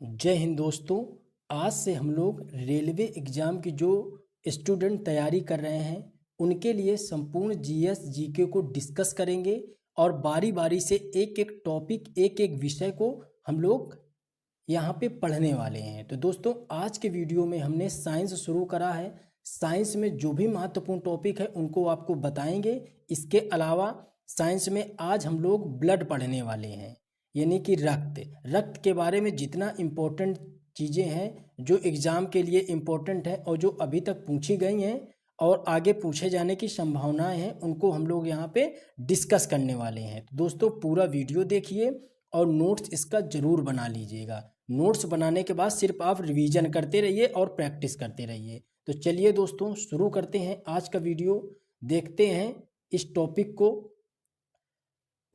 जय हिंद दोस्तों। आज से हम लोग रेलवे एग्ज़ाम की जो स्टूडेंट तैयारी कर रहे हैं उनके लिए संपूर्ण जीएस जीके को डिस्कस करेंगे और बारी बारी से एक एक टॉपिक एक एक विषय को हम लोग यहाँ पे पढ़ने वाले हैं। तो दोस्तों आज के वीडियो में हमने साइंस शुरू करा है। साइंस में जो भी महत्वपूर्ण टॉपिक है उनको आपको बताएंगे। इसके अलावा साइंस में आज हम लोग ब्लड पढ़ने वाले हैं, यानी कि रक्त के बारे में जितना इम्पोर्टेंट चीज़ें हैं जो एग्ज़ाम के लिए इम्पोर्टेंट है और जो अभी तक पूछी गई हैं और आगे पूछे जाने की संभावनाएं हैं उनको हम लोग यहाँ पे डिस्कस करने वाले हैं। तो दोस्तों पूरा वीडियो देखिए और नोट्स इसका ज़रूर बना लीजिएगा। नोट्स बनाने के बाद सिर्फ आप रिवीजन करते रहिए और प्रैक्टिस करते रहिए। तो चलिए दोस्तों शुरू करते हैं आज का वीडियो, देखते हैं इस टॉपिक को।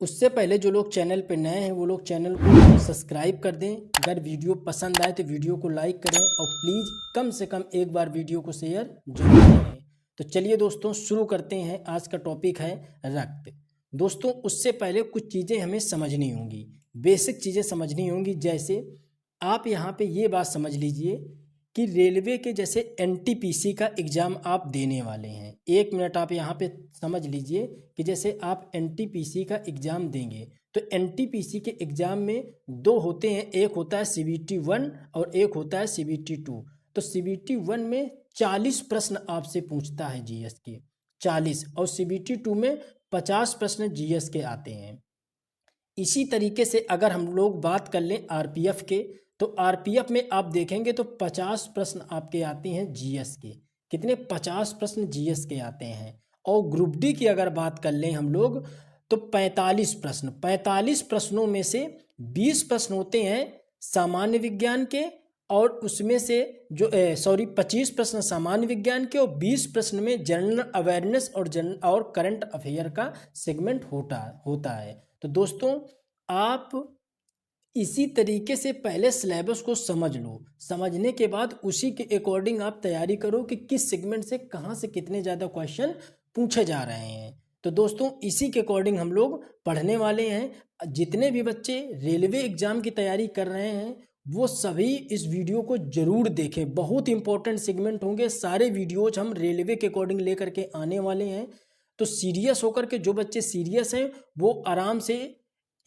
उससे पहले जो लोग चैनल पे नए हैं वो लोग चैनल को सब्सक्राइब कर दें। अगर वीडियो पसंद आए तो वीडियो को लाइक करें और प्लीज़ कम से कम एक बार वीडियो को शेयर जरूर करें। तो चलिए दोस्तों शुरू करते हैं। आज का टॉपिक है रक्त। दोस्तों उससे पहले कुछ चीज़ें हमें समझनी होंगी, बेसिक चीज़ें समझनी होंगी। जैसे आप यहाँ पे ये बात समझ लीजिए कि रेलवे के जैसे एनटीपीसी का एग्ज़ाम आप देने वाले हैं। एक मिनट आप यहाँ पे समझ लीजिए कि जैसे आप एनटीपीसी का एग्ज़ाम देंगे तो एनटीपीसी के एग्ज़ाम में दो होते हैं, एक होता है सीबीटी 1 और एक होता है सीबीटी 2। तो सीबीटी 1 में 40 प्रश्न आपसे पूछता है जीएस के, 40, और सीबीटी 2 में 50 प्रश्न जीएस के आते हैं। इसी तरीके से अगर हम लोग बात कर लें आरपीएफ के, तो आरपीएफ में आप देखेंगे तो 50 प्रश्न आपके आते हैं जीएस के। कितने? 50 प्रश्न जीएस के आते हैं। और ग्रुप डी की अगर बात कर लें हम लोग तो 45 प्रश्न, 45 प्रश्नों में से 20 प्रश्न होते हैं सामान्य विज्ञान के, और उसमें से जो 25 प्रश्न सामान्य विज्ञान के और 20 प्रश्न में जनरल अवेयरनेस और करंट अफेयर का सेगमेंट होता है। तो दोस्तों आप इसी तरीके से पहले सिलेबस को समझ लो, समझने के बाद उसी के अकॉर्डिंग आप तैयारी करो कि किस सेगमेंट से कहाँ से कितने ज़्यादा क्वेश्चन पूछे जा रहे हैं। तो दोस्तों इसी के अकॉर्डिंग हम लोग पढ़ने वाले हैं। जितने भी बच्चे रेलवे एग्ज़ाम की तैयारी कर रहे हैं वो सभी इस वीडियो को ज़रूर देखें। बहुत इंपॉर्टेंट सेगमेंट होंगे, सारे वीडियोज हम रेलवे के अकॉर्डिंग लेकर के आने वाले हैं। तो सीरियस होकर के जो बच्चे सीरियस हैं वो आराम से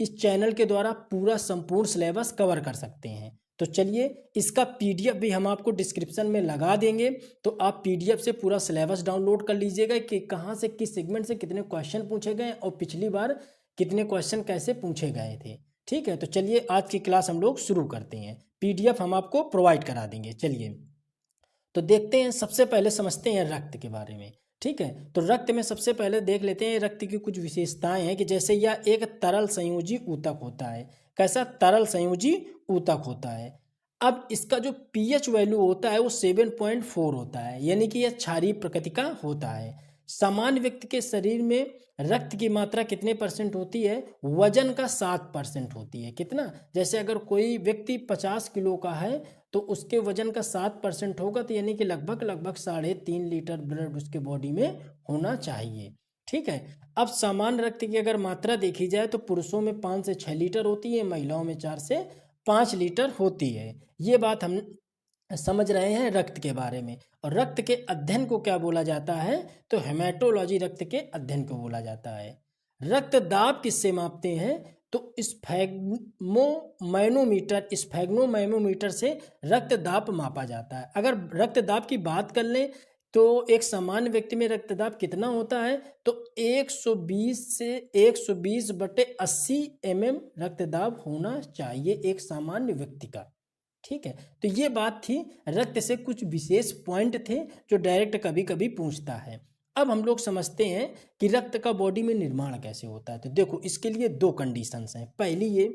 इस चैनल के द्वारा पूरा संपूर्ण सिलेबस कवर कर सकते हैं। तो चलिए इसका पीडीएफ भी हम आपको डिस्क्रिप्शन में लगा देंगे, तो आप पीडीएफ से पूरा सिलेबस डाउनलोड कर लीजिएगा कि कहाँ से किस सेगमेंट से कितने क्वेश्चन पूछे गए और पिछली बार कितने क्वेश्चन कैसे पूछे गए थे। ठीक है, तो चलिए आज की क्लास हम लोग शुरू करते हैं। पीडीएफ हम आपको प्रोवाइड करा देंगे। चलिए तो देखते हैं, सबसे पहले समझते हैं रक्त के बारे में। ठीक है, तो रक्त में सबसे पहले देख लेते हैं रक्त की कुछ विशेषताएं हैं कि जैसे यह एक तरल संयोजी ऊतक होता है। कैसा? तरल संयोजी ऊतक होता है। अब इसका जो पीएच वैल्यू होता है वो 7.4 होता है, यानी कि यह क्षारीय प्रकृति का होता है। सामान्य व्यक्ति के शरीर में रक्त की मात्रा कितने परसेंट होती है? वजन का 7% होती है। कितना? जैसे अगर कोई व्यक्ति 50 किलो का है तो उसके वजन का 7% होगा, तो यानी कि लगभग 3.5 लीटर ब्लड उसके बॉडी में होना चाहिए। ठीक है, अब सामान्य रक्त की अगर मात्रा देखी जाए तो पुरुषों में 5 से 6 लीटर होती है, महिलाओं में 4 से 5 लीटर होती है। ये बात हम समझ रहे हैं रक्त के बारे में। और रक्त के अध्ययन को क्या बोला जाता है? तो हेमेटोलॉजी रक्त के अध्ययन को बोला जाता है। रक्त दाब किससे मापते हैं? तो स्फैग्नोमैनोमीटर से रक्त दाब मापा जाता है। अगर रक्त दाब की बात कर लें तो एक सामान्य व्यक्ति में रक्त दाब कितना होता है? तो 120 से 120/80 mm रक्त दाब होना चाहिए एक सामान्य व्यक्ति का। ठीक है, तो ये बात थी। रक्त से कुछ विशेष पॉइंट थे जो डायरेक्ट कभी कभी पूछता है। अब हम लोग समझते हैं कि रक्त का बॉडी में निर्माण कैसे होता है। तो देखो इसके लिए दो कंडीशंस हैं। पहली ये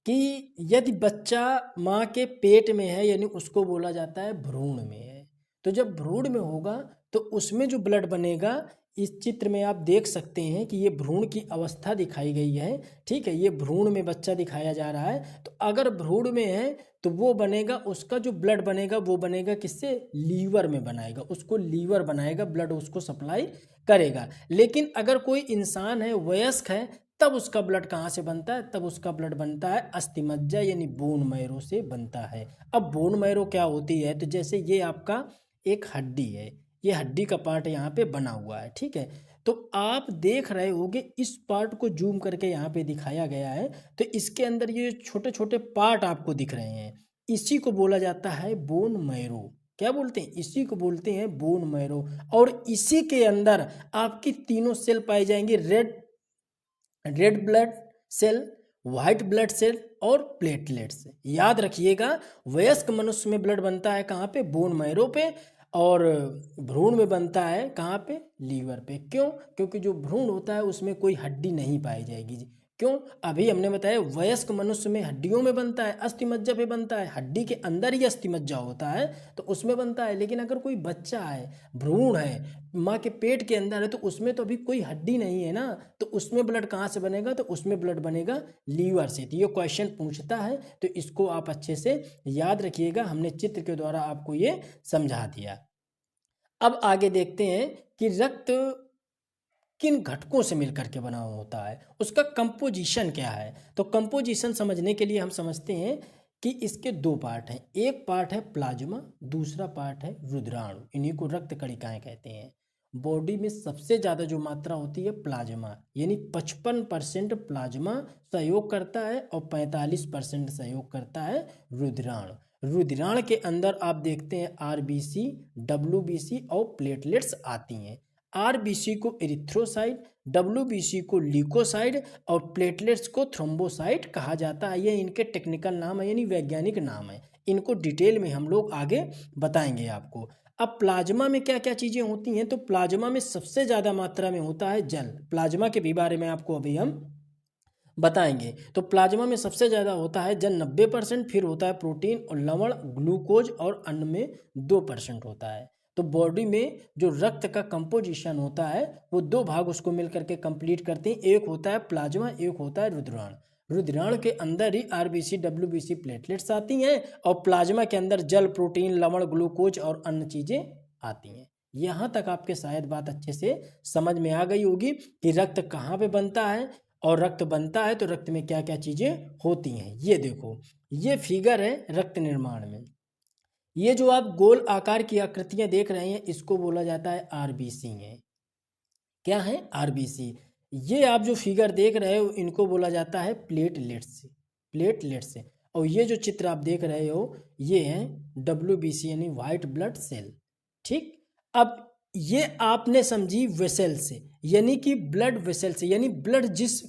कि यदि बच्चा माँ के पेट में है, यानी उसको बोला जाता है भ्रूण में है, तो जब भ्रूण में होगा तो उसमें जो ब्लड बनेगा, इस चित्र में आप देख सकते हैं कि ये भ्रूण की अवस्था दिखाई गई है। ठीक है, ये भ्रूण में बच्चा दिखाया जा रहा है। तो अगर भ्रूण में है तो वो बनेगा, उसका जो ब्लड बनेगा वो बनेगा किससे? लीवर में बनाएगा, उसको लीवर बनाएगा, ब्लड उसको सप्लाई करेगा। लेकिन अगर कोई इंसान है, वयस्क है, तब उसका ब्लड कहाँ से बनता है? तब उसका ब्लड बनता है अस्थिमज्जा यानी बोन मैरो से बनता है। अब बोन मैरो क्या होती है? तो जैसे ये आपका एक हड्डी है, ये हड्डी का पार्ट यहाँ पे बना हुआ है, ठीक है। तो आप देख रहे होगे इस पार्ट को जूम करके यहाँ पे दिखाया गया है, तो इसके अंदर ये छोटे छोटे पार्ट आपको दिख रहे हैं, इसी को बोला जाता है बोन मैरो। क्या बोलते हैं? इसी को बोलते हैं बोन मैरो। और इसी के अंदर आपकी तीनों सेल पाई जाएंगी, red blood cell, white blood cell और प्लेटलेट्स। याद रखिएगा, वयस्क मनुष्य में ब्लड बनता है कहाँ पे? बोन मैरो पे। और भ्रूण में बनता है कहाँ पे? लीवर पे। क्यों? क्योंकि जो भ्रूण होता है उसमें कोई हड्डी नहीं पाई जाएगी जी। क्यों? अभी हमने बताया वयस्क मनुष्य में हड्डियों में बनता है, अस्थिमज्जा पे बनता है, हड्डी के अंदर ही अस्थिमज्जा होता है तो उसमें बनता है। लेकिन अगर कोई बच्चा है, भ्रूण है, माँ के पेट के अंदर है, तो उसमें तो अभी कोई हड्डी नहीं है ना, तो उसमें ब्लड कहाँ से बनेगा? तो उसमें ब्लड बनेगा लीवर से। तो ये क्वेश्चन पूछता है, तो इसको आप अच्छे से याद रखिएगा, हमने चित्र के द्वारा आपको ये समझा दिया। अब आगे देखते हैं कि रक्त किन घटकों से मिलकर के बना होता है, उसका कंपोजिशन क्या है। तो कंपोजिशन समझने के लिए हम समझते हैं कि इसके दो पार्ट हैं, एक पार्ट है प्लाज्मा, दूसरा पार्ट है रुधिराणु, इन्हीं को रक्त कणिकाएं कहते हैं। बॉडी में सबसे ज़्यादा जो मात्रा होती है प्लाज्मा, यानी 55% प्लाज्मा सहयोग करता है और 45% सहयोग करता है रुधिराणु। रुधिराणु के अंदर आप देखते हैं आरबीसी, डब्ल्यूबीसी और प्लेटलेट्स आती हैं। आरबीसी को एरिथ्रोसाइट, डब्ल्यूबीसी को ल्यूकोसाइट और प्लेटलेट्स को थ्रोम्बोसाइट कहा जाता है। ये इनके टेक्निकल नाम है, यानी वैज्ञानिक नाम है। इनको डिटेल में हम लोग आगे बताएंगे आपको। अब प्लाज्मा में क्या क्या चीज़ें होती हैं? तो प्लाज्मा में सबसे ज़्यादा मात्रा में होता है जल। प्लाज्मा के भी बारे में आपको अभी हम बताएंगे। तो प्लाज्मा में सबसे ज़्यादा होता है जल 90%, फिर होता है प्रोटीन और लवण, ग्लूकोज और अन्न में 2% होता है। तो बॉडी में जो रक्त का कंपोजिशन होता है वो दो भाग उसको मिलकर के कंप्लीट करते हैं, एक होता है प्लाज्मा, एक होता है रुधिराणु। रुधिराणु के अंदर ही आरबीसी, डब्ल्यूबीसी, प्लेटलेट्स आती हैं और प्लाज्मा के अंदर जल, प्रोटीन, लवण, ग्लूकोज और अन्य चीज़ें आती हैं। यहाँ तक आपके शायद बात अच्छे से समझ में आ गई होगी कि रक्त कहाँ पे बनता है और रक्त बनता है तो रक्त में क्या क्या चीज़ें होती हैं। ये देखो, ये फिगर है रक्त निर्माण में। ये जो आप गोल आकार की आकृतियां देख रहे हैं इसको बोला जाता है आरबीसी है। क्या है? आरबीसी। ये आप जो फिगर देख रहे हो इनको बोला जाता है प्लेटलेट्स, प्लेटलेट्स। और ये जो चित्र आप देख रहे हो ये है डब्ल्यूबीसी यानी व्हाइट ब्लड सेल। ठीक। अब ये आपने समझी वेसल से, यानी कि ब्लड वेसल से, यानी ब्लड जिस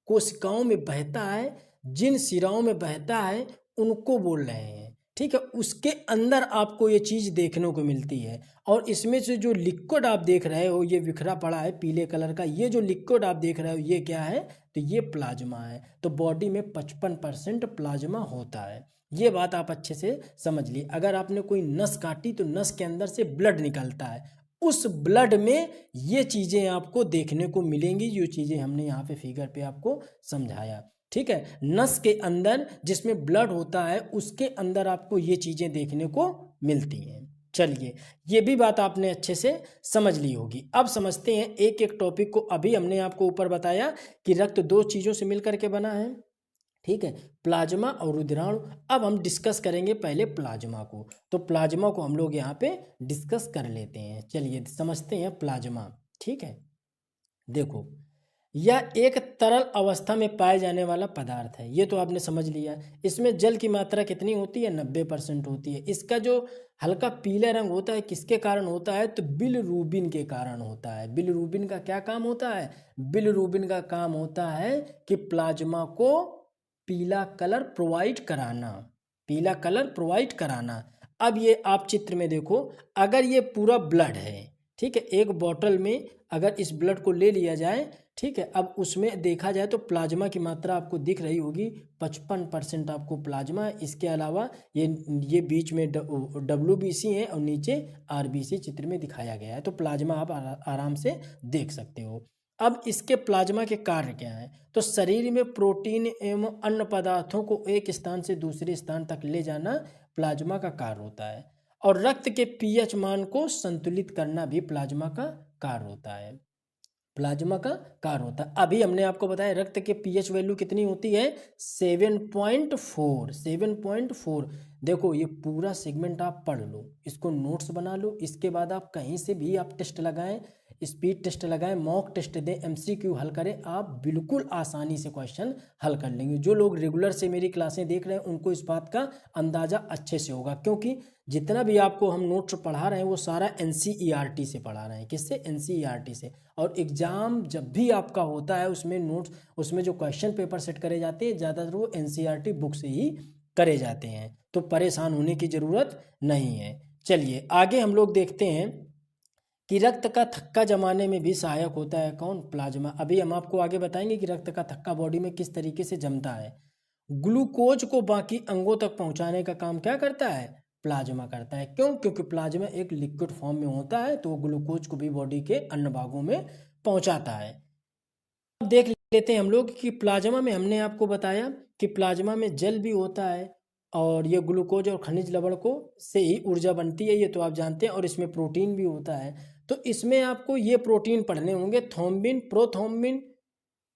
कोशिकाओं में बहता है, जिन सिराओं में बहता है उनको बोल रहे हैं। ठीक है, उसके अंदर आपको ये चीज़ देखने को मिलती है। और इसमें से जो लिक्विड आप देख रहे हो ये बिखरा पड़ा है पीले कलर का, ये जो लिक्विड आप देख रहे हो ये क्या है? तो ये प्लाज्मा है। तो बॉडी में 55% प्लाज्मा होता है। ये बात आप अच्छे से समझ ली। अगर आपने कोई नस काटी तो नस के अंदर से ब्लड निकलता है, उस ब्लड में ये चीज़ें आपको देखने को मिलेंगी, जो चीज़ें हमने यहाँ पे फिगर पे आपको समझाया। ठीक है, नस के अंदर जिसमें ब्लड होता है उसके अंदर आपको ये चीज़ें देखने को मिलती हैं। चलिए, ये भी बात आपने अच्छे से समझ ली होगी। अब समझते हैं एक एक टॉपिक को। अभी हमने आपको ऊपर बताया कि रक्त दो चीज़ों से मिलकर के बना है, ठीक है, प्लाज्मा और रुधिराणु। अब हम डिस्कस करेंगे पहले प्लाज्मा को। तो प्लाज्मा को हम लोग यहाँ पे डिस्कस कर लेते हैं। चलिए समझते हैं प्लाज्मा। ठीक है, देखो यह एक तरल अवस्था में पाए जाने वाला पदार्थ है, ये तो आपने समझ लिया। इसमें जल की मात्रा कितनी होती है? 90% होती है। इसका जो हल्का पीला रंग होता है किसके कारण होता है? तो बिलिरुबिन के कारण होता है। बिलिरुबिन का क्या काम होता है? बिलिरुबिन का काम होता है कि प्लाज्मा को पीला कलर प्रोवाइड कराना, पीला कलर प्रोवाइड कराना। अब ये आप चित्र में देखो, अगर ये पूरा ब्लड है, ठीक है, एक बोतल में अगर इस ब्लड को ले लिया जाए, ठीक है, अब उसमें देखा जाए तो प्लाज्मा की मात्रा आपको दिख रही होगी 55% आपको प्लाज्मा है। इसके अलावा ये बीच में डब्ल्यूबीसी है और नीचे आरबीसी चित्र में दिखाया गया है। तो प्लाज्मा आप आराम से देख सकते हो। अब इसके प्लाज्मा के कार्य क्या हैं? तो शरीर में प्रोटीन एवं अन्य पदार्थों को एक स्थान से दूसरे स्थान तक ले जाना प्लाज्मा का कार्य होता है। और रक्त के पीएच मान को संतुलित करना भी प्लाज्मा का कार्य होता है। प्लाज्मा का कार्य होता है। अभी हमने आपको बताया रक्त के पीएच वैल्यू कितनी होती है, 7.4। 7.4। देखो ये पूरा सेगमेंट आप पढ़ लो, इसको नोट्स बना लो, इसके बाद आप कहीं से भी आप टेस्ट लगाएं, स्पीड टेस्ट लगाएं, मॉक टेस्ट दें, एमसीक्यू हल करें, आप बिल्कुल आसानी से क्वेश्चन हल कर लेंगे। जो लोग रेगुलर से मेरी क्लासें देख रहे हैं उनको इस बात का अंदाज़ा अच्छे से होगा, क्योंकि जितना भी आपको हम नोट्स पढ़ा रहे हैं वो सारा एनसीईआरटी से पढ़ा रहे हैं। किससे? एनसीईआरटी से। और एग्ज़ाम जब भी आपका होता है उसमें नोट्स, उसमें जो क्वेश्चन पेपर सेट करे जाते हैं ज़्यादातर वो एनसीईआरटी बुक से ही करे जाते हैं, तो परेशान होने की ज़रूरत नहीं है। चलिए आगे हम लोग देखते हैं कि रक्त का थक्का जमाने में भी सहायक होता है कौन? प्लाज्मा। अभी हम आपको आगे बताएंगे कि रक्त का थक्का बॉडी में किस तरीके से जमता है। ग्लूकोज को बाकी अंगों तक पहुंचाने का काम क्या करता है? प्लाज्मा करता है। क्यों? क्योंकि प्लाज्मा एक लिक्विड फॉर्म में होता है, तो वो ग्लूकोज को भी बॉडी के अन्य भागों में पहुंचाता है। अब देख लेते हैं हम लोग कि प्लाज्मा में, हमने आपको बताया कि प्लाज्मा में जल भी होता है और ये ग्लूकोज और खनिज लवण को से ही ऊर्जा बनती है, ये तो आप जानते हैं, और इसमें प्रोटीन भी होता है। तो इसमें आपको ये प्रोटीन पढ़ने होंगे, थ्रोम्बिन, प्रोथ्रोम्बिन,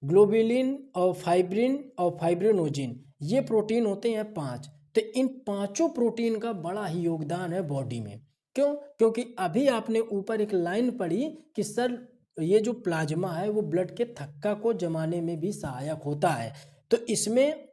ग्लोबुलिन और फाइब्रिन और फाइब्रिनोजिन। ये प्रोटीन होते हैं 5। तो इन पांचों प्रोटीन का बड़ा ही योगदान है बॉडी में। क्यों? क्योंकि अभी आपने ऊपर एक लाइन पढ़ी कि सर ये जो प्लाज्मा है वो ब्लड के थक्का को जमाने में भी सहायक होता है। तो इसमें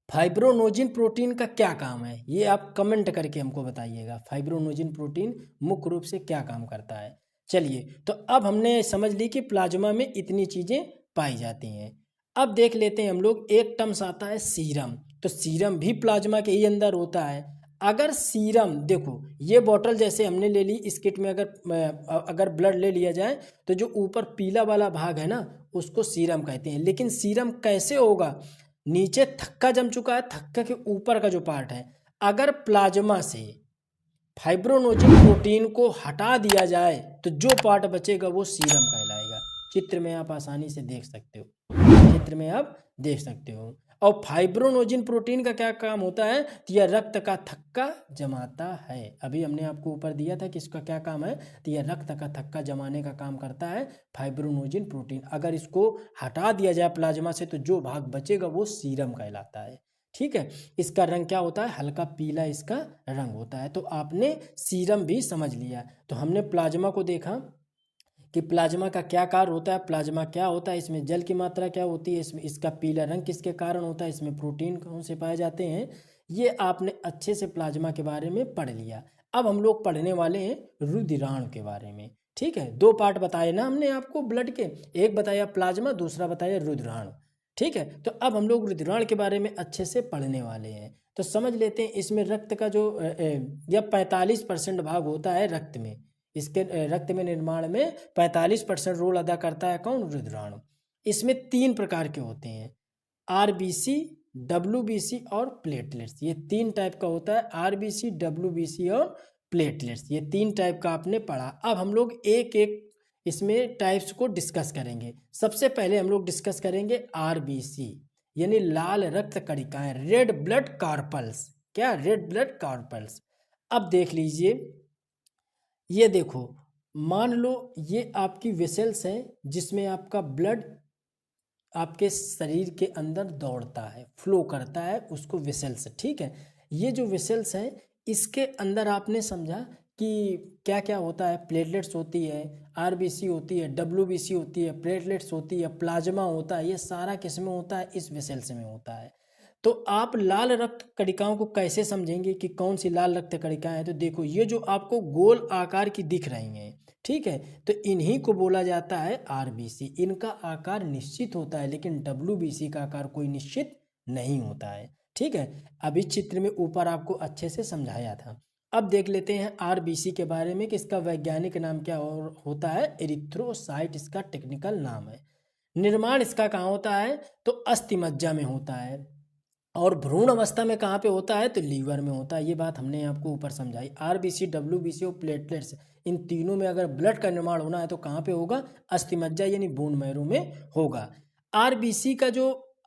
फाइब्रोनोजिन प्रोटीन का क्या काम है, ये आप कमेंट करके हमको बताइएगा। फाइब्रोनोजिन प्रोटीन मुख्य रूप से क्या काम करता है? चलिए, तो अब हमने समझ ली कि प्लाज्मा में इतनी चीज़ें पाई जाती हैं। अब देख लेते हैं हम लोग, एक टर्म्स आता है सीरम। तो सीरम भी प्लाज्मा के ही अंदर होता है। अगर सीरम, देखो ये बॉटल जैसे हमने ले ली, इस किट में अगर ब्लड ले लिया जाए तो जो ऊपर पीला वाला भाग है ना उसको सीरम कहते हैं। लेकिन सीरम कैसे होगा? नीचे थक्का जम चुका है, थक्का के ऊपर का जो पार्ट है, अगर प्लाज्मा से फाइब्रोनोजिन प्रोटीन को हटा दिया जाए तो जो पार्ट बचेगा वो सीरम कहलाएगा। चित्र में आप आसानी से देख सकते हो, चित्र में आप देख सकते हो। और फाइब्रोनोजिन प्रोटीन का क्या काम होता है? तो यह रक्त का थक्का जमाता है। अभी हमने आपको ऊपर दिया था कि इसका क्या काम है, तो यह रक्त का थक्का जमाने का काम करता है फाइब्रोनोजिन प्रोटीन। अगर इसको हटा दिया जाए प्लाज्मा से तो जो भाग बचेगा वो सीरम कहलाता है। ठीक है, इसका रंग क्या होता है? हल्का पीला इसका रंग होता है। तो आपने सीरम भी समझ लिया। तो हमने प्लाज्मा को देखा कि प्लाज्मा का क्या कार्य होता है, प्लाज्मा क्या होता है, इसमें जल की मात्रा क्या होती है, इसमें इसका पीला रंग किसके कारण होता है, इसमें प्रोटीन कौन से पाए जाते हैं, ये आपने अच्छे से प्लाज्मा के बारे में पढ़ लिया। अब हम लोग पढ़ने वाले हैं रुधिराणु के बारे में। ठीक है, 2 पार्ट बताए ना हमने आपको ब्लड के, एक बताया प्लाज्मा, दूसरा बताया रुधिराणु। ठीक है, तो अब हम लोग रुधिराणु के बारे में अच्छे से पढ़ने वाले हैं। तो समझ लेते हैं, इसमें रक्त का जो यह 45% भाग होता है रक्त में। इसके रक्त में निर्माण में 45% रोल अदा करता है कौन? रुधिराणु। इसमें 3 प्रकार के होते हैं, आरबीसी, डब्ल्यूबीसी और प्लेटलेट्स। ये 3 टाइप का होता है, आरबीसी, डब्ल्यूबीसी और प्लेटलेट्स। ये 3 टाइप का आपने पढ़ा। अब हम लोग एक एक इसमें टाइप्स को डिस्कस करेंगे। सबसे पहले हम लोग डिस्कस करेंगे आरबीसी, यानी लाल रक्त कणिकाएं, रेड ब्लड कार्पल्स। क्या? Red blood carpals. अब देख लीजिए, ये देखो, मान लो ये आपकी वेसल्स हैं जिसमें आपका ब्लड आपके शरीर के अंदर दौड़ता है, फ्लो करता है, उसको वेसल्स। ठीक है, ये जो वेसल्स हैं इसके अंदर आपने समझा कि क्या क्या होता है। प्लेटलेट्स होती है, आरबीसी होती है, डब्ल्यूबीसी होती है, प्लेटलेट्स होती है, प्लाज्मा होता है। ये सारा किस में होता है? इस वेसल्स में होता है। तो आप लाल रक्त कणिकाओं को कैसे समझेंगे कि कौन सी लाल रक्त कणिकाएं हैं? तो देखो, ये जो आपको गोल आकार की दिख रही हैं, ठीक है, तो इन्हीं को बोला जाता है आरबीसी। इनका आकार निश्चित होता है, लेकिन डब्ल्यूबीसी का आकार कोई निश्चित नहीं होता है। ठीक है, अभी चित्र में ऊपर आपको अच्छे से समझाया था। अब देख लेते हैं आरबीसी के बारे में कि इसका वैज्ञानिक नाम क्या होता है। एरिथ्रोसाइट इसका टेक्निकल नाम है। निर्माण इसका कहाँ होता है? तो अस्थिमज्जा में होता है। और भ्रूण अवस्था में कहाँ पे होता है? तो लीवर में होता है। ये बात हमने आपको ऊपर समझाई। आरबीसी, डब्ल्यूबीसी और प्लेटलेट्स, इन तीनों में अगर ब्लड का निर्माण होना है तो कहाँ पे होगा? अस्थिमज्जा यानी बोन मैरो में होगा। आरबीसी का जो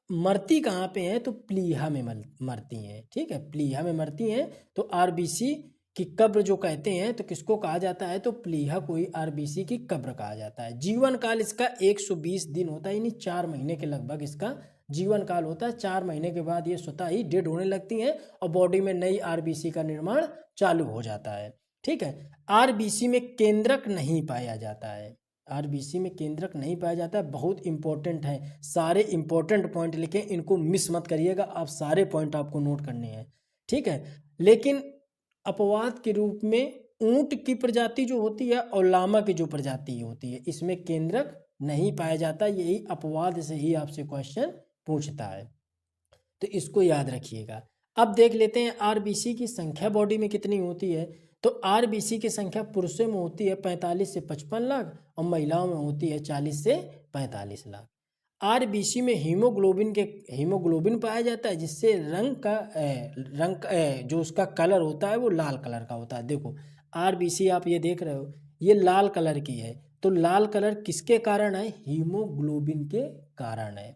मरती कहाँ पे है? तो प्लीहा में मरती हैं। ठीक है, प्लीहा में मरती हैं। तो आरबीसी कि कब्र जो कहते हैं तो किसको कहा जाता है, तो प्लीहा कोई आरबीसी की कब्र कहा जाता है। जीवन काल इसका 120 दिन होता है, यानी 4 महीने के लगभग इसका जीवन काल होता है। 4 महीने के बाद ये स्वतः ही डेड होने लगती हैं और बॉडी में नई आरबीसी का निर्माण चालू हो जाता है। ठीक है। आरबीसी में केंद्रक नहीं पाया जाता है, आरबीसी में केंद्रक नहीं पाया जाता है, बहुत इंपॉर्टेंट है। सारे इंपॉर्टेंट पॉइंट लिखें, इनको मिस मत करिएगा, आप सारे पॉइंट आपको नोट करने हैं। ठीक है। लेकिन अपवाद के रूप में ऊंट की प्रजाति जो होती है और लामा की जो प्रजाति होती है, इसमें केंद्रक नहीं पाया जाता। यही अपवाद से ही आपसे क्वेश्चन पूछता है, तो इसको याद रखिएगा। अब देख लेते हैं आरबीसी की संख्या बॉडी में कितनी होती है। तो आरबीसी की संख्या पुरुषों में होती है 45 से 55 लाख और महिलाओं में होती है 40 से 45 लाख। आरबीसी में हीमोग्लोबिन पाया जाता है, जिससे जो उसका कलर होता है वो लाल कलर का होता है। देखो आरबीसी आप ये देख रहे हो, ये लाल कलर की है, तो लाल कलर किसके कारण है, हीमोग्लोबिन के कारण है।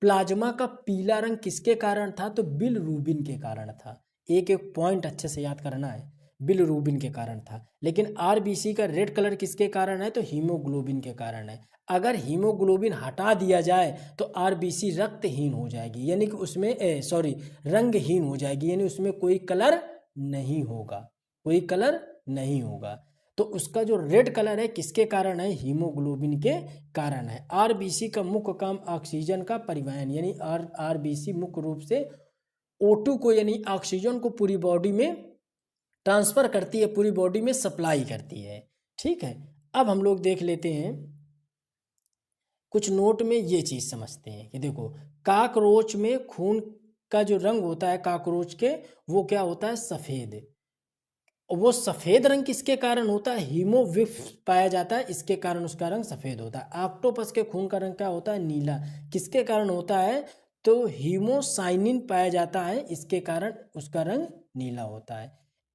प्लाज्मा का पीला रंग किसके कारण था, तो बिलरूबिन के कारण था। एक एक पॉइंट अच्छे से याद करना है, बिलरूबिन के कारण था। लेकिन आरबीसी का रेड कलर किसके कारण है, तो हीमोग्लोबिन के कारण है। अगर हीमोग्लोबिन हटा दिया जाए तो आरबीसी रक्तहीन हो जाएगी, यानी कि उसमें रंगहीन हो जाएगी, यानी उसमें कोई कलर नहीं होगा, कोई कलर नहीं होगा। तो उसका जो रेड कलर है किसके कारण है, हीमोग्लोबिन के कारण है। आरबीसी का मुख्य काम ऑक्सीजन का परिवहन, यानी आरबीसी मुख्य रूप से O2 को यानी ऑक्सीजन को पूरी बॉडी में ट्रांसफर करती है, पूरी बॉडी में सप्लाई करती है। ठीक है। अब हम लोग देख लेते हैं कुछ नोट में ये चीज समझते हैं कि देखो काकरोच में खून का जो रंग होता है काकरोच के, वो क्या होता है, सफेद। वो सफेद रंग किसके कारण होता है, हीमोविफ पाया जाता है, इसके कारण उसका रंग सफेद होता है। ऑक्टोपस के खून का रंग क्या होता है, नीला, किसके कारण होता है, तो हीमोसाइनिन पाया जाता है, इसके कारण उसका रंग नीला होता है।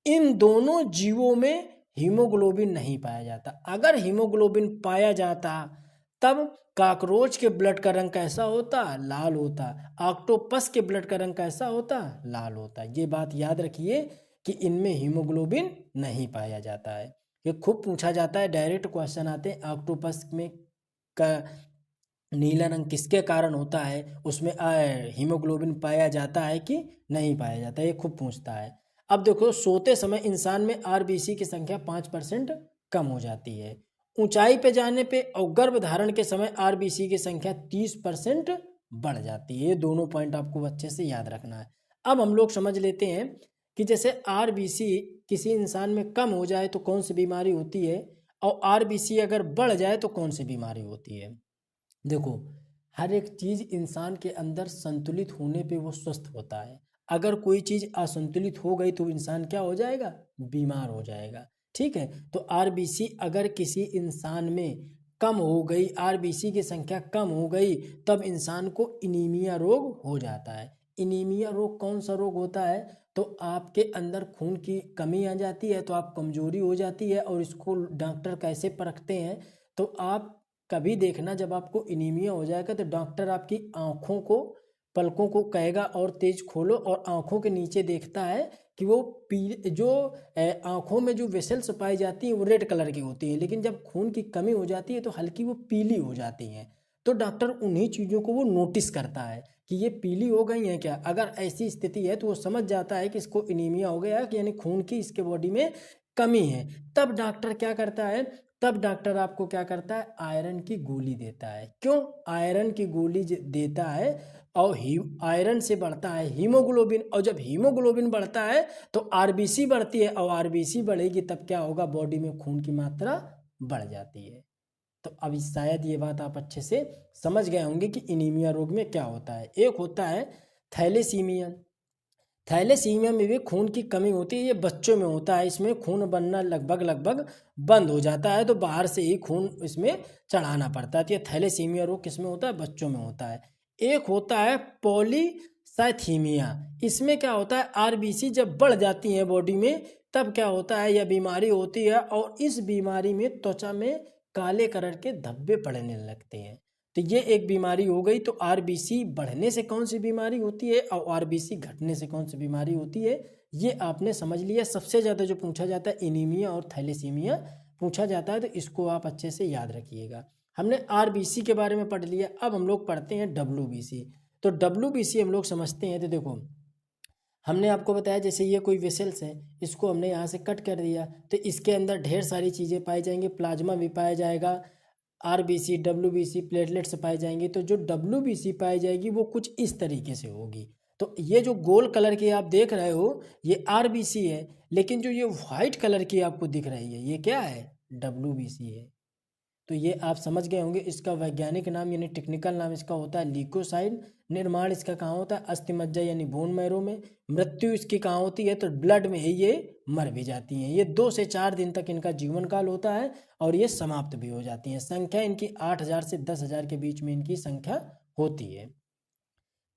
इन दोनों जीवों में हीमोग्लोबिन नहीं पाया जाता। अगर हीमोग्लोबिन पाया जाता तब काकरोच के ब्लड का रंग कैसा होता, लाल होता। ऑक्टोपस के ब्लड का रंग कैसा होता, लाल होता। ये बात याद रखिए कि इनमें हीमोग्लोबिन नहीं पाया जाता है। ये खूब पूछा जाता है, डायरेक्ट क्वेश्चन आते हैं, ऑक्टोपस में का नीला रंग किसके कारण होता है, उसमें हीमोग्लोबिन पाया जाता है कि नहीं पाया जाता, ये खूब पूछता है। अब देखो सोते समय इंसान में आरबीसी की संख्या 5% कम हो जाती है। ऊंचाई पे जाने पे और गर्भधारण के समय आरबीसी की संख्या 30% बढ़ जाती है। ये दोनों पॉइंट आपको अच्छे से याद रखना है। अब हम लोग समझ लेते हैं कि जैसे आरबीसी किसी इंसान में कम हो जाए तो कौन सी बीमारी होती है, और आरबीसी अगर बढ़ जाए तो कौन सी बीमारी होती है। देखो हर एक चीज इंसान के अंदर संतुलित होने पे वो स्वस्थ होता है। अगर कोई चीज असंतुलित हो गई तो इंसान क्या हो जाएगा, बीमार हो जाएगा। ठीक है। तो आरबीसी अगर किसी इंसान में कम हो गई, आरबीसी की संख्या कम हो गई, तब इंसान को इनीमिया रोग हो जाता है। इनीमिया रोग कौन सा रोग होता है, तो आपके अंदर खून की कमी आ जाती है, तो आप कमजोरी हो जाती है। और इसको डॉक्टर कैसे परखते हैं, तो आप कभी देखना जब आपको इनीमिया हो जाएगा तो डॉक्टर आपकी आंखों को, पलकों को कहेगा और तेज खोलो, और आंखों के नीचे देखता है कि वो जो आंखों में जो वेसल्स पाई जाती हैं वो रेड कलर की होती हैं, लेकिन जब खून की कमी हो जाती है तो हल्की वो पीली हो जाती हैं। तो डॉक्टर उन्हीं चीज़ों को वो नोटिस करता है कि ये पीली हो गई हैं क्या। अगर ऐसी स्थिति है तो वो समझ जाता है कि इसको इनीमिया हो गया, यानी खून की इसके बॉडी में कमी है। तब डॉक्टर क्या करता है, तब डॉक्टर आपको क्या करता है, आयरन की गोली देता है। क्यों आयरन की गोली देता है, और आयरन से बढ़ता है हीमोग्लोबिन, और जब हीमोग्लोबिन बढ़ता है तो आरबीसी बढ़ती है, और आरबीसी बढ़ेगी तब क्या होगा, बॉडी में खून की मात्रा बढ़ जाती है। तो अभी शायद ये बात आप अच्छे से समझ गए होंगे कि इनीमिया रोग में क्या होता है। एक होता है थैलेसीमिया। थैलेसीमिया में भी खून की कमी होती है, ये बच्चों में होता है। इसमें खून बनना लगभग बंद हो जाता है, तो बाहर से ही खून इसमें चढ़ाना पड़ता है। तो ये थैलेसीमिया रोग किसमें होता है, बच्चों में होता है। एक होता है पॉलीसाइथीमिया। इसमें क्या होता है, आरबीसी जब बढ़ जाती है बॉडी में तब क्या होता है, यह बीमारी होती है, और इस बीमारी में त्वचा में काले कलर के धब्बे पड़ने लगते हैं। तो ये एक बीमारी हो गई। तो आरबीसी बढ़ने से कौन सी बीमारी होती है और आरबीसी घटने से कौन सी बीमारी होती है, ये आपने समझ लिया। सबसे ज़्यादा जो पूछा जाता है एनीमिया और थैलेसीमिया पूछा जाता है, तो इसको आप अच्छे से याद रखिएगा। हमने आरबीसी के बारे में पढ़ लिया। अब हम लोग पढ़ते हैं डब्ल्यूबीसी। तो डब्ल्यूबीसी हम लोग समझते हैं। तो देखो, हमने आपको बताया जैसे ये कोई वेसल्स है, इसको हमने यहाँ से कट कर दिया, तो इसके अंदर ढेर सारी चीज़ें पाई जाएंगी, प्लाज्मा भी पाया जाएगा, आरबीसी डब्ल्यूबीसी प्लेटलेट्स पाए जाएंगे। तो जो डब्ल्यूबीसी पाई जाएगी वो कुछ इस तरीके से होगी। तो ये जो गोल कलर की आप देख रहे हो ये आरबीसी है, लेकिन जो ये वाइट कलर की आपको दिख रही है ये क्या है, डब्ल्यूबीसी है। तो ये आप समझ गए होंगे। इसका वैज्ञानिक नाम यानी टेक्निकल नाम इसका होता है ल्यूकोसाइड। निर्माण इसका कहाँ होता है, अस्थिमज्जा यानी बोन मैरो में। मृत्यु इसकी कहाँ होती है, तो ब्लड में ही ये मर भी जाती हैं। ये 2 से 4 दिन तक इनका जीवन काल होता है और ये समाप्त भी हो जाती हैं। संख्या इनकी 8,000 से 10,000 के बीच में इनकी संख्या होती है।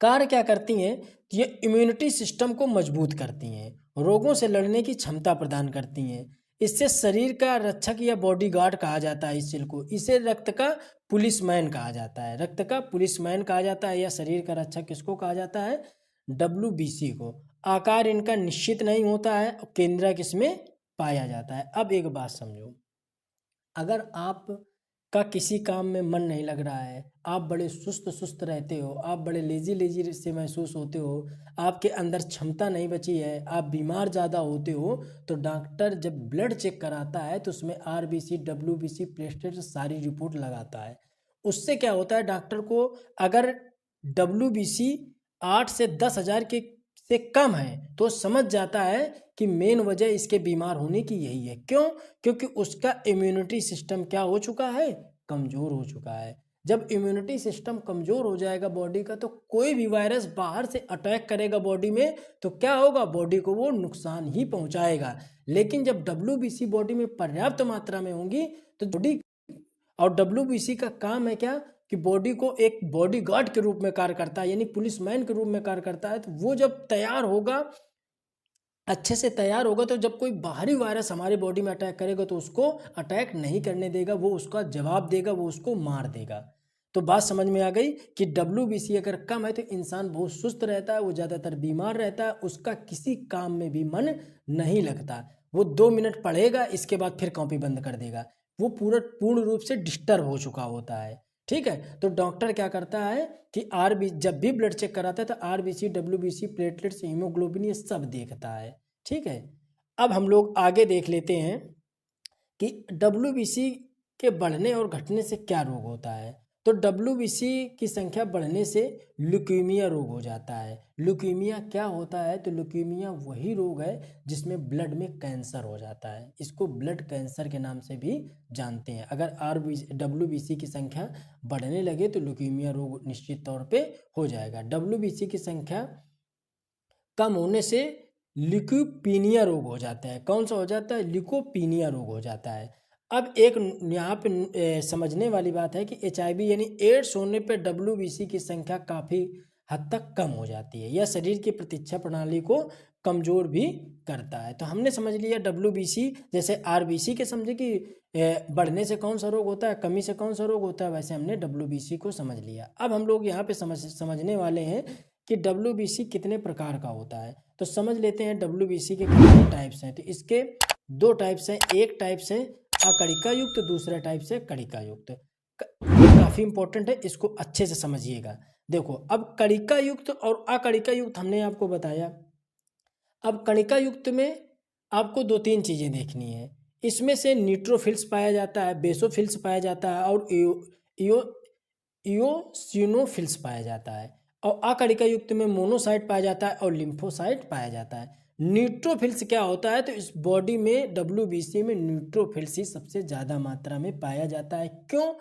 कार्य क्या करती हैं, ये इम्यूनिटी सिस्टम को मजबूत करती हैं, रोगों से लड़ने की क्षमता प्रदान करती हैं। इससे शरीर का रक्षक या बॉडीगार्ड कहा जाता है इस सेल को। इसे रक्त का पुलिसमैन कहा जाता है, रक्त का पुलिसमैन कहा जाता है, या शरीर का रक्षक किसको कहा जाता है, डब्ल्यूबीसी को। आकार इनका निश्चित नहीं होता है, केंद्रक इसमें पाया जाता है। अब एक बात समझो, अगर आप का किसी काम में मन नहीं लग रहा है, आप बड़े सुस्त सुस्त रहते हो, आप बड़े लेजी लेजी से महसूस होते हो, आपके अंदर क्षमता नहीं बची है, आप बीमार ज़्यादा होते हो, तो डॉक्टर जब ब्लड चेक कराता है तो उसमें आरबीसी डब्ल्यूबीसी प्लेटलेट सारी रिपोर्ट लगाता है। उससे क्या होता है, डॉक्टर को अगर डब्ल्यूबीसी 8 से 10,000 के से कम है तो समझ जाता है कि मेन वजह इसके बीमार होने की यही है। क्यों, क्योंकि उसका इम्यूनिटी सिस्टम क्या हो चुका है, कमज़ोर हो चुका है। जब इम्यूनिटी सिस्टम कमज़ोर हो जाएगा बॉडी का, तो कोई भी वायरस बाहर से अटैक करेगा बॉडी में तो क्या होगा, बॉडी को वो नुकसान ही पहुंचाएगा। लेकिन जब डब्ल्यूबीसी बॉडी में पर्याप्त मात्रा में होंगी तो बॉडी, और डब्ल्यूबीसी का काम है क्या, कि बॉडी को एक बॉडीगार्ड के रूप में कार्य करता है, यानी पुलिसमैन के रूप में कार्य करता है। तो वो जब तैयार होगा, अच्छे से तैयार होगा, तो जब कोई बाहरी वायरस हमारी बॉडी में अटैक करेगा तो उसको अटैक नहीं करने देगा, वो उसका जवाब देगा, वो उसको मार देगा। तो बात समझ में आ गई कि डब्ल्यूबीसी अगर कम है तो इंसान बहुत सुस्त रहता है, वो ज़्यादातर बीमार रहता है, उसका किसी काम में भी मन नहीं लगता। वो 2 मिनट पढ़ेगा, इसके बाद फिर कॉपी बंद कर देगा, वो पूर्ण रूप से डिस्टर्ब हो चुका होता है। ठीक है, तो डॉक्टर क्या करता है कि जब भी ब्लड चेक कराता है तो आरबीसी डब्ल्यूबीसी प्लेटलेट्स हीमोग्लोबिन ये सब देखता है। ठीक है, अब हम लोग आगे देख लेते हैं कि डब्ल्यूबीसी के बढ़ने और घटने से क्या रोग होता है। तो डब्ल्यूबीसी की संख्या बढ़ने से ल्यूकीमिया रोग हो जाता है। ल्यूकीमिया क्या होता है, तो ल्यूकीमिया वही रोग है जिसमें ब्लड में कैंसर हो जाता है, इसको ब्लड कैंसर के नाम से भी जानते हैं। अगर डब्ल्यूबीसी की संख्या बढ़ने लगे तो ल्यूकीमिया रोग निश्चित तौर पे हो जाएगा। डब्ल्यूबीसी की संख्या कम होने से ल्यूकोपीनिया रोग हो जाता है। कौन सा हो जाता है, ल्यूकोपीनिया रोग हो जाता है। अब एक यहाँ पे समझने वाली बात है कि एचआईवी यानी एड्स होने पे डब्ल्यूबीसी की संख्या काफ़ी हद तक कम हो जाती है, यह शरीर की प्रतिरक्षा प्रणाली को कमज़ोर भी करता है। तो हमने समझ लिया डब्ल्यूबीसी, जैसे आरबीसी के समझे कि बढ़ने से कौन सा रोग होता है, कमी से कौन सा रोग होता है, वैसे हमने डब्ल्यूबीसी को समझ लिया। अब हम लोग यहाँ पे समझने वाले हैं कि डब्ल्यूबीसी कितने प्रकार का होता है। तो समझ लेते हैं डब्ल्यूबीसी के कितने टाइप्स हैं। तो इसके 2 टाइप्स हैं, एक टाइप्स है अकणिका युक्त, दूसरा टाइप से कणिका युक्त। ये काफ़ी इंपॉर्टेंट है, इसको अच्छे से समझिएगा। देखो, अब कणिका युक्त और अकणिका युक्त हमने आपको बताया। अब कणिका युक्त में आपको 2-3 चीज़ें देखनी है। इसमें से न्यूट्रोफिल्स पाया जाता है, बेसोफिल्स पाया जाता है और इओसिनोफिल्स पाया जाता है। और अकणिका युक्त में मोनोसाइट पाया जाता है और लिम्फोसाइट पाया जाता है। न्यूट्रोफिल्स क्या होता है, तो इस बॉडी में डब्ल्यूबीसी में न्यूट्रोफिल्स ही सबसे ज़्यादा मात्रा में पाया जाता है। क्यों,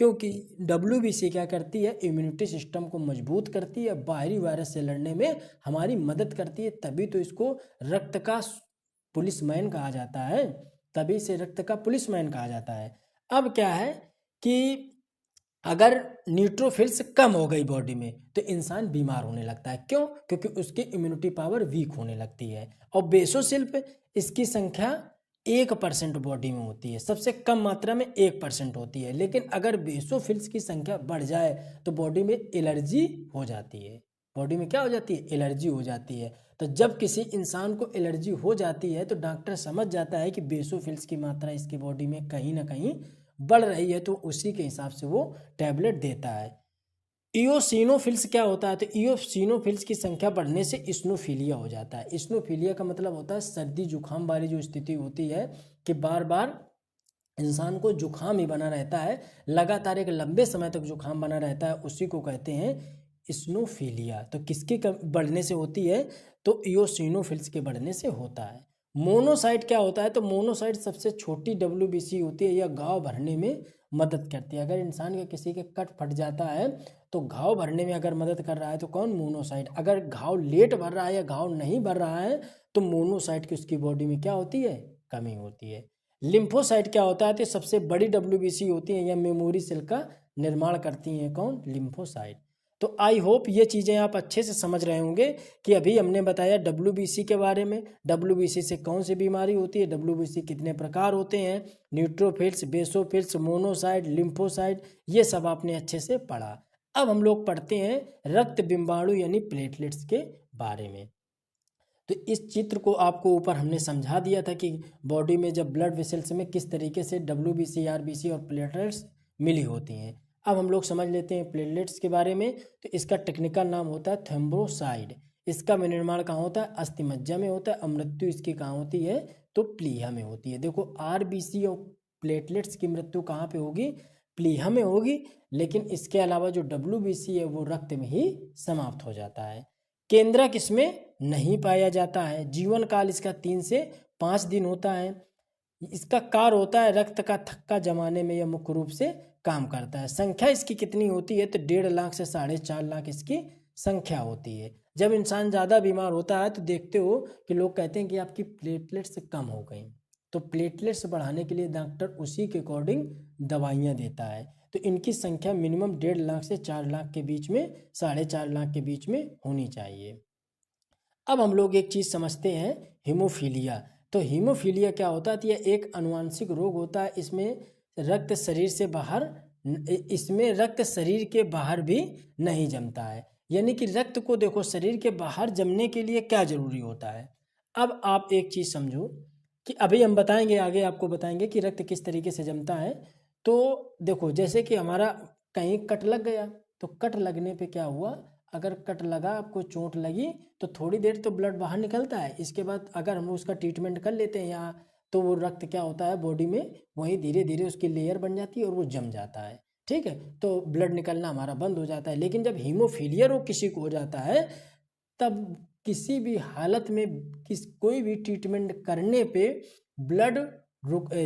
क्योंकि डब्ल्यूबीसी क्या करती है, इम्यूनिटी सिस्टम को मजबूत करती है, बाहरी वायरस से लड़ने में हमारी मदद करती है, तभी तो इसको रक्त का पुलिसमैन कहा जाता है, तभी से रक्त का पुलिसमैन कहा जाता है। अब क्या है कि अगर न्यूट्रोफिल्स कम हो गई बॉडी में तो इंसान बीमार होने लगता है। क्यों, क्योंकि उसकी इम्यूनिटी पावर वीक होने लगती है। और बेसोसिल पे इसकी संख्या 1% बॉडी में होती है, सबसे कम मात्रा में 1% होती है। लेकिन अगर बेसोफिल्स की संख्या बढ़ जाए तो बॉडी में एलर्जी हो जाती है। बॉडी में क्या हो जाती है? एलर्जी हो जाती है। तो जब किसी इंसान को एलर्जी हो जाती है तो डॉक्टर समझ जाता है कि बेसोफिल्स की मात्रा इसकी बॉडी में कहीं ना कहीं बढ़ रही है, तो उसी के हिसाब से वो टैबलेट देता है। इयोसिनोफिल्स क्या होता है? तो इयोसिनोफिल्स की संख्या बढ़ने से इस्नोफीलिया हो जाता है। इस्नोफीलिया का मतलब होता है सर्दी जुकाम वाली जो स्थिति होती है कि बार बार इंसान को जुकाम ही बना रहता है, लगातार एक लंबे समय तक जुकाम बना रहता है, उसी को कहते हैं इस्नोफीलिया। तो किसके बढ़ने से होती है? तो इयोसिनोफिल्स के बढ़ने से होता है। मोनोसाइट क्या होता है? तो मोनोसाइट सबसे छोटी WBC होती है, यह घाव भरने में मदद करती है। अगर इंसान के किसी के कट फट जाता है तो घाव भरने में अगर मदद कर रहा है तो कौन? मोनोसाइट। अगर घाव लेट भर रहा है या घाव नहीं भर रहा है तो मोनोसाइट की उसकी बॉडी में क्या होती है? कमी होती है। लिम्फोसाइट क्या होता है? तो सबसे बड़ी WBC होती है, या मेमोरी सेल का निर्माण करती हैं। कौन? लिम्फोसाइट। तो आई होप ये चीज़ें आप अच्छे से समझ रहे होंगे कि अभी हमने बताया WBC के बारे में, WBC से कौन सी बीमारी होती है, WBC कितने प्रकार होते हैं, न्यूट्रोफिल्स, बेसोफिल्स, मोनोसाइट, लिम्फोसाइट, ये सब आपने अच्छे से पढ़ा। अब हम लोग पढ़ते हैं रक्त बिंबाणु यानी प्लेटलेट्स के बारे में। तो इस चित्र को आपको ऊपर हमने समझा दिया था कि बॉडी में जब ब्लड वेसल्स में किस तरीके से WBC, RBC और प्लेटलेट्स मिली होती हैं। अब हम लोग समझ लेते हैं प्लेटलेट्स के बारे में। तो इसका टेक्निकल नाम होता है थ्रोम्बोसाइड। इसका निर्माण कहाँ होता है? अस्थिमज्जा में होता है। और मृत्यु इसकी कहाँ होती है? तो प्लीहा में होती है। देखो RBC और प्लेटलेट्स की मृत्यु कहाँ पे होगी? प्लीहा में होगी। लेकिन इसके अलावा जो WBC है वो रक्त में ही समाप्त हो जाता है। केंद्रक इसमें नहीं पाया जाता है। जीवन काल इसका 3 से 5 दिन होता है। इसका कार्य होता है रक्त का थक्का जमाने में, यह मुख्य रूप से काम करता है। संख्या इसकी कितनी होती है? तो 1.5 लाख से 4.5 लाख इसकी संख्या होती है। जब इंसान ज़्यादा बीमार होता है तो देखते हो कि लोग कहते हैं कि आपकी प्लेटलेट्स कम हो गई, तो प्लेटलेट्स बढ़ाने के लिए डॉक्टर उसी के अकॉर्डिंग दवाइयाँ देता है। तो इनकी संख्या मिनिमम 1.5 लाख से 4 लाख के बीच में, 4.5 लाख के बीच में होनी चाहिए। अब हम लोग एक चीज़ समझते हैं, हीमोफीलिया। तो हीमोफीलिया क्या होता है? तो यह एक आनुवांशिक रोग होता है। इसमें रक्त शरीर से बाहर इसमें रक्त शरीर के बाहर भी नहीं जमता है। यानी कि रक्त को देखो शरीर के बाहर जमने के लिए क्या जरूरी होता है। अब आप एक चीज़ समझो कि अभी हम बताएंगे, आगे आपको बताएंगे कि रक्त किस तरीके से जमता है। तो देखो जैसे कि हमारा कहीं कट लग गया, तो कट लगने पे क्या हुआ? अगर कट लगा, आपको चोट लगी, तो थोड़ी देर तो ब्लड बाहर निकलता है। इसके बाद अगर हम उसका ट्रीटमेंट कर लेते हैं यहाँ, तो वो रक्त क्या होता है बॉडी में, वहीं धीरे धीरे उसकी लेयर बन जाती है और वो जम जाता है। ठीक है, तो ब्लड निकलना हमारा बंद हो जाता है। लेकिन जब हीमोफीलिया रोग किसी को हो जाता है, तब किसी भी हालत में कोई भी ट्रीटमेंट करने पे ब्लड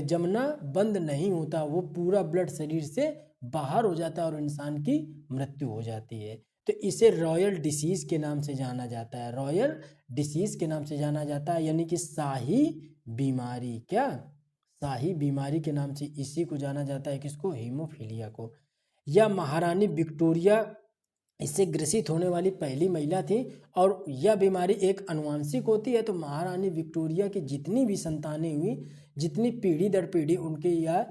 जमना बंद नहीं होता, वो पूरा ब्लड शरीर से बाहर हो जाता है और इंसान की मृत्यु हो जाती है। तो इसे रॉयल डिसीज के नाम से जाना जाता है। रॉयल डिसीज के नाम से जाना जाता है, यानी कि शाही बीमारी। क्या? शाही बीमारी के नाम से इसी को जाना जाता है। किसको? हीमोफीलिया को। यह महारानी विक्टोरिया इससे ग्रसित होने वाली पहली महिला थी, और यह बीमारी एक आनुवांशिक होती है। तो महारानी विक्टोरिया की जितनी भी संतानें हुई, जितनी पीढ़ी दर पीढ़ी उनकी यह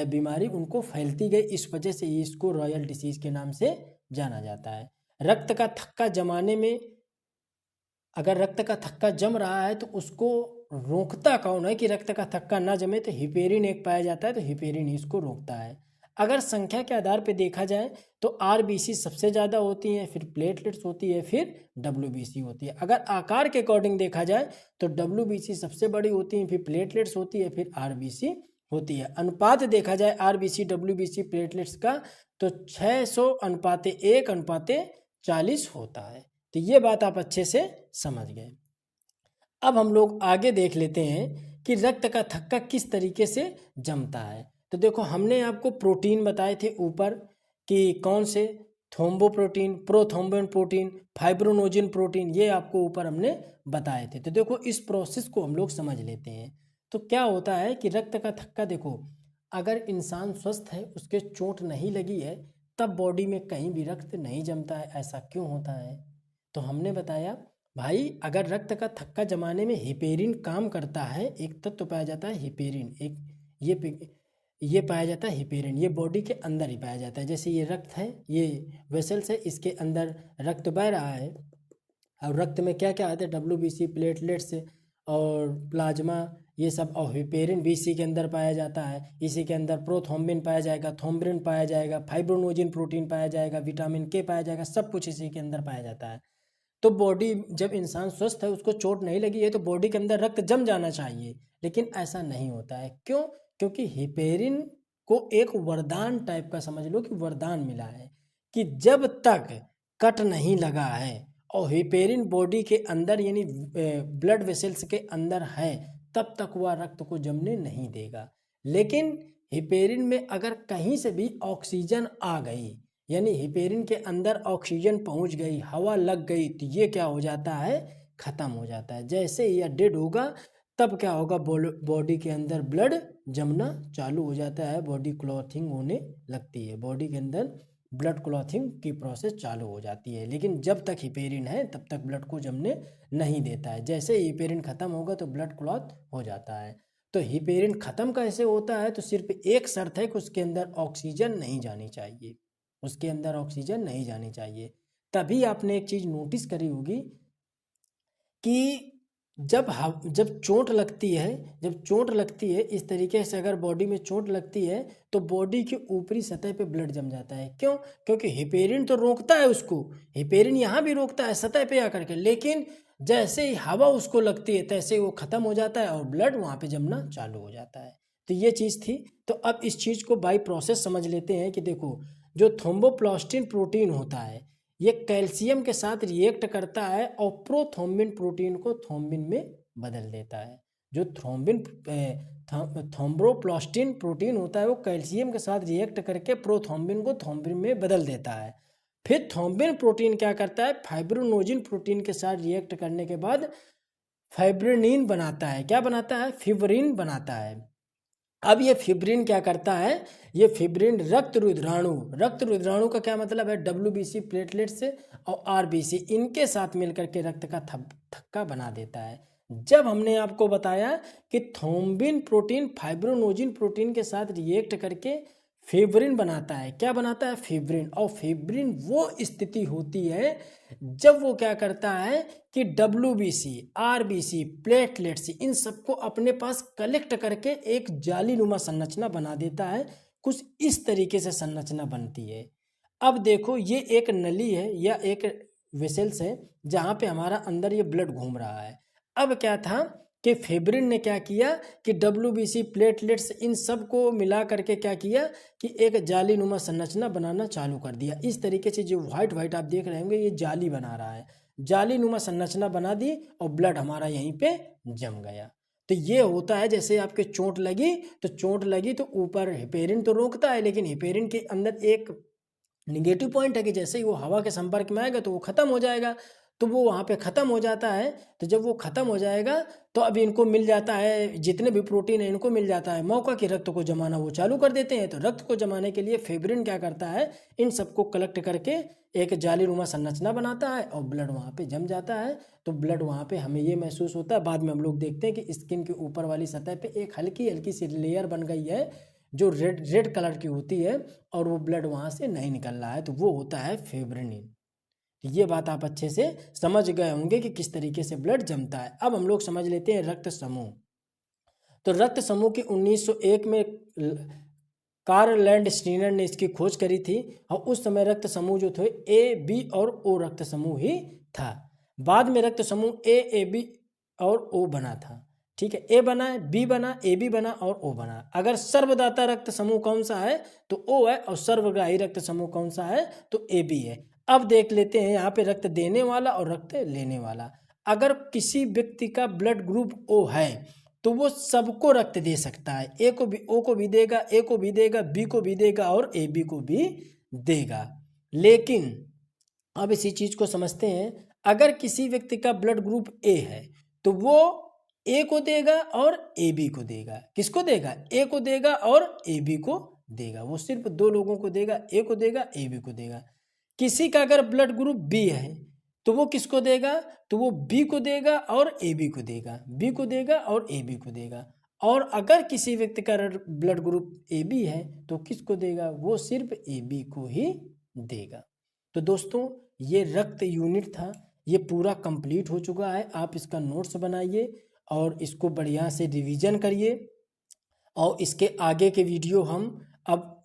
बीमारी उनको फैलती गई, इस वजह से इसको रॉयल डिसीज के नाम से जाना जाता है। रक्त का थक्का जमाने में, अगर रक्त का थक्का जम रहा है तो उसको रोकता कौन है कि रक्त का थक्का ना जमे? तो हिपेरिन एक पाया जाता है, तो हिपेरिन इसको रोकता है। अगर संख्या के आधार पर देखा जाए तो RBC सबसे ज़्यादा होती है, फिर प्लेटलेट्स होती है, फिर WBC होती है। अगर आकार के अकॉर्डिंग देखा जाए तो WBC सबसे बड़ी होती है, फिर प्लेटलेट्स होती है, फिर RBC होती है। अनुपात देखा जाए RBC WBC प्लेटलेट्स का, तो 600:1:40 होता है। तो ये बात आप अच्छे से समझ गए। अब हम लोग आगे देख लेते हैं कि रक्त का थक्का किस तरीके से जमता है। तो देखो हमने आपको प्रोटीन बताए थे ऊपर कि कौन से, थ्रोम्बोप्रोटीन, प्रोथ्रोम्बिन प्रोटीन, फाइब्रोनोजिन प्रोटीन, ये आपको ऊपर हमने बताए थे। तो देखो इस प्रोसेस को हम लोग समझ लेते हैं। तो क्या होता है कि रक्त का थक्का, देखो अगर इंसान स्वस्थ है, उसके चोट नहीं लगी है, तब बॉडी में कहीं भी रक्त नहीं जमता है। ऐसा क्यों होता है? तो हमने बताया भाई अगर रक्त का थक्का जमाने में हिपेरिन काम करता है, एक तत्व पाया जाता है हिपेरिन, एक ये पाया जाता है हिपेरिन, ये बॉडी के अंदर ही पाया जाता है। जैसे ये रक्त है, ये वेसल्स है, इसके अंदर रक्त बह रहा है। अब रक्त में क्या क्या आता है, WBC, प्लेटलेट्स और प्लाज्मा, ये सब, और हिपेरिन भी इसी के अंदर पाया जाता है। इसी के अंदर प्रोथ्रोम्बिन पाया जाएगा, थ्रोम्बिन पाया जाएगा, फाइब्रोनोजिन प्रोटीन पाया जाएगा, विटामिन के पाया जाएगा, सब कुछ इसी के अंदर पाया जाता है। तो बॉडी, जब इंसान स्वस्थ है, उसको चोट नहीं लगी है, तो बॉडी के अंदर रक्त जम जाना चाहिए, लेकिन ऐसा नहीं होता है। क्यों? क्योंकि हिपेरिन को एक वरदान टाइप का समझ लो कि वरदान मिला है कि जब तक कट नहीं लगा है और हिपेरिन बॉडी के अंदर यानी ब्लड वेसल्स के अंदर है, तब तक वह रक्त को जमने नहीं देगा। लेकिन हिपेरिन में अगर कहीं से भी ऑक्सीजन आ गई, यानी हिपेरिन के अंदर ऑक्सीजन पहुंच गई, हवा लग गई, तो ये क्या हो जाता है, खत्म हो जाता है। जैसे ही यह डेड होगा, तब क्या होगा, बॉडी के अंदर ब्लड जमना चालू हो जाता है, बॉडी क्लॉथिंग होने लगती है, बॉडी के अंदर ब्लड क्लॉथिंग की प्रोसेस चालू हो जाती है। लेकिन जब तक हिपेरिन है, तब तक ब्लड को जमने नहीं देता है। जैसे ही हिपेरिन खत्म होगा, तो ब्लड क्लॉथ हो जाता है। तो हिपेरिन खत्म कैसे होता है, तो सिर्फ एक शर्त है कि उसके अंदर ऑक्सीजन नहीं जानी चाहिए, उसके अंदर ऑक्सीजन नहीं जानी चाहिए। तभी आपने एक चीज नोटिस करी होगी कि जब चोट लगती है, जब चोट लगती है इस तरीके से, अगर बॉडी में चोट लगती है, तो बॉडी की ऊपरी सतह पे ब्लड जम जाता है। क्यों? क्योंकि हिपेरिन तो रोकता है उसको, हिपेरिन यहाँ भी रोकता है सतह पे आकर के, लेकिन जैसे ही हवा उसको लगती है, तैसे ही वो खत्म हो जाता है और ब्लड वहाँ पे जमना चालू हो जाता है। तो ये चीज़ थी। तो अब इस चीज़ को बाई प्रोसेस समझ लेते हैं कि देखो, जो थ्रोम्बोप्लास्टिन प्रोटीन होता है, ये कैल्शियम के साथ रिएक्ट करता है और प्रोथ्रोम्बिन प्रोटीन को थ्रोम्बिन में बदल देता है। जो थ्रोम्बोप्लास्टिन प्रोटीन होता है, वो कैल्शियम के साथ रिएक्ट करके प्रोथ्रोम्बिन को थ्रोम्बिन में बदल देता है। फिर थ्रोम्बिन प्रोटीन क्या करता है, फाइब्रोनोजिन प्रोटीन के साथ रिएक्ट करने के बाद फाइब्रिनिन बनाता है। क्या बनाता है? फिब्रिन बनाता है। अब ये फिब्रिन क्या करता है, ये फिब्रिन रक्त रुधिराणु का क्या मतलब है, WBC, प्लेटलेट्स और RBC, इनके साथ मिलकर के रक्त का थक्का बना देता है। जब हमने आपको बताया कि थ्रोम्बिन प्रोटीन फाइब्रोनोजिन प्रोटीन के साथ रिएक्ट करके फिब्रिन बनाता है, क्या बनाता है, फिब्रिन। और फिब्रिन वो स्थिति होती है जब वो क्या करता है कि WBC, RBC, प्लेटलेट्स, इन सबको अपने पास कलेक्ट करके एक जालीनुमा संरचना बना देता है। कुछ इस तरीके से संरचना बनती है। अब देखो, ये एक नली है या एक वेसल्स है जहाँ पे हमारा अंदर ये ब्लड घूम रहा है। अब क्या था कि फिब्रिन ने क्या किया कि WBC, प्लेटलेट्स, इन सब को मिला करके क्या किया कि एक जालीनुमा संरचना बनाना चालू कर दिया। इस तरीके से जो व्हाइट व्हाइट आप देख रहे होंगे, ये जाली बना रहा है, जालीनुमा संरचना बना दी और ब्लड हमारा यहीं पे जम गया। तो ये होता है, जैसे आपके चोट लगी, तो चोट लगी तो ऊपर हिपेरिन तो रोकता है, लेकिन हिपेरिन के अंदर एक निगेटिव पॉइंट है कि जैसे ही वो हवा के संपर्क में आएगा तो वो खत्म हो जाएगा। तो वो वहाँ पे ख़त्म हो जाता है। तो जब वो ख़त्म हो जाएगा, तो अब इनको मिल जाता है, जितने भी प्रोटीन है इनको मिल जाता है मौका कि रक्त को जमाना वो चालू कर देते हैं। तो रक्त को जमाने के लिए फिब्रिन क्या करता है, इन सबको कलेक्ट करके एक जालीनुमा संरचना बनाता है और ब्लड वहाँ पे जम जाता है। तो ब्लड वहाँ पे हमें ये महसूस होता है, बाद में हम लोग देखते हैं कि स्किन के ऊपर वाली सतह पे एक हल्की हल्की सी लेयर बन गई है जो रेड रेड कलर की होती है, और वो ब्लड वहाँ से नहीं निकल रहा है, तो वो होता है फिब्रिनिन। ये बात आप अच्छे से समझ गए होंगे कि किस तरीके से ब्लड जमता है। अब हम लोग समझ लेते हैं रक्त समूह। तो रक्त समूह की 1901 में कार्ल लैंडस्टीनर ने इसकी खोज करी थी, और उस समय रक्त समूह जो थे A, B और O रक्त समूह ही था। बाद में रक्त समूह A, B और O बना था। ठीक है, A बना, B बना, AB बना और O बना। अगर सर्वदाता रक्त समूह कौन सा है तो O है, और सर्वग्राही रक्त समूह कौन सा है तो AB है। अब देख लेते हैं यहाँ पे रक्त देने वाला और रक्त लेने वाला। अगर किसी व्यक्ति का ब्लड ग्रुप O है तो वो सबको रक्त दे सकता है, ए को भी, ओ को भी देगा, ए को भी देगा, बी को भी देगा और ए बी को भी देगा। लेकिन अब इसी चीज को समझते हैं, अगर किसी व्यक्ति का ब्लड ग्रुप ए है तो वो ए को देगा और ए बी को देगा। किसको देगा? ए को देगा और ए बी को देगा। वो सिर्फ दो लोगों को देगा, ए को देगा, ए बी को देगा। किसी का अगर ब्लड ग्रुप बी है तो वो किसको देगा, तो वो बी को देगा और ए बी को देगा, बी को देगा और ए बी को देगा। और अगर किसी व्यक्ति का ब्लड ग्रुप ए बी है तो किसको देगा, वो सिर्फ ए बी को ही देगा। तो दोस्तों ये रक्त यूनिट था, ये पूरा कंप्लीट हो चुका है। आप इसका नोट्स बनाइए और इसको बढ़िया से रिवीजन करिए। और इसके आगे के वीडियो हम अब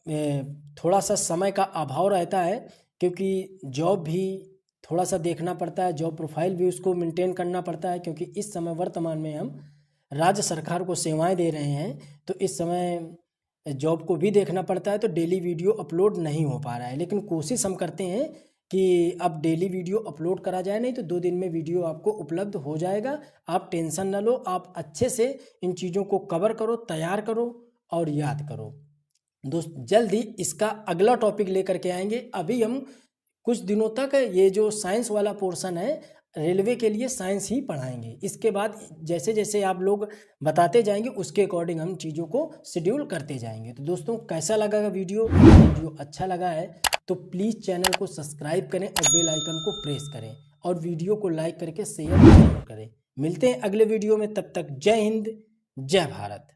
थोड़ा सा समय का अभाव रहता है, क्योंकि जॉब भी थोड़ा सा देखना पड़ता है, जॉब प्रोफाइल भी उसको मेंटेन करना पड़ता है, क्योंकि इस समय वर्तमान में हम राज्य सरकार को सेवाएं दे रहे हैं, तो इस समय जॉब को भी देखना पड़ता है, तो डेली वीडियो अपलोड नहीं हो पा रहा है। लेकिन कोशिश हम करते हैं कि अब डेली वीडियो अपलोड करा जाए, नहीं तो 2 दिन में वीडियो आपको उपलब्ध हो जाएगा। आप टेंशन ना लो, आप अच्छे से इन चीज़ों को कवर करो, तैयार करो और याद करो। दोस्त जल्द ही इसका अगला टॉपिक लेकर के आएंगे। अभी हम कुछ दिनों तक ये जो साइंस वाला पोर्शन है रेलवे के लिए साइंस ही पढ़ाएंगे। इसके बाद जैसे जैसे आप लोग बताते जाएंगे उसके अकॉर्डिंग हम चीज़ों को शेड्यूल करते जाएंगे। तो दोस्तों कैसा लगा वीडियो अच्छा लगा है तो प्लीज़ चैनल को सब्सक्राइब करें और बेल आइकन को प्रेस करें और वीडियो को लाइक करके शेयर जरूर करें। मिलते हैं अगले वीडियो में, तब तक जय हिंद जय भारत।